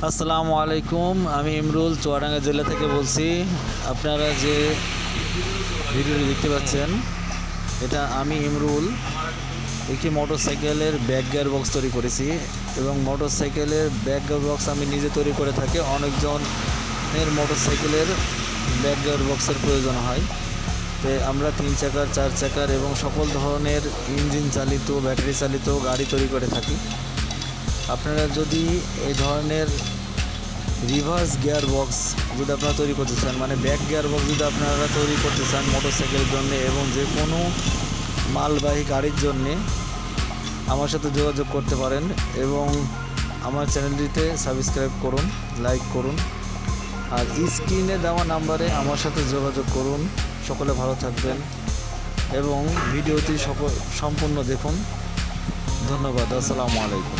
আসসালামু আলাইকুম, আমি ইমরুল চুয়াডাঙ্গা জেলা থেকে বলছি। আপনারা যে ভিডিওটি দেখতে পাচ্ছেন, এটা আমি ইমরুল একটি মোটরসাইকেলের ব্যাক গিয়ার বক্স তৈরি করেছি এবং মোটরসাইকেলের ব্যাক গিয়ার বক্স আমি নিজে তৈরি করে থাকি। অনেকজনের মোটরসাইকেলের ব্যাক গিয়ার বক্সের প্রয়োজন হয়, তাই আমরা 3 চাকার 4 চাকার এবং সকল ধরনের ইঞ্জিন চালিত ব্যাটারি চালিত গাড়ি তৈরি করে থাকি। আপনারা যদি এই ধরনের রিভার্স গিয়ার বক্স যদি আপনারা তৈরি করতে চান, মানে ব্যাক গিয়ার বক্স যদি আপনারা তৈরি করতে চান মোটরসাইকেলের জন্য এবং যে কোনো মালবাহী গাড়ির জন্যে, আমার সাথে যোগাযোগ করতে পারেন এবং আমার চ্যানেলটিতে সাবস্ক্রাইব করুন, লাইক করুন আর স্ক্রিনে দেওয়া নাম্বারে আমার সাথে যোগাযোগ করুন। সকলে ভালো থাকবেন এবং ভিডিওটি সম্পূর্ণ দেখুন। ধন্যবাদ। আসসালামু আলাইকুম।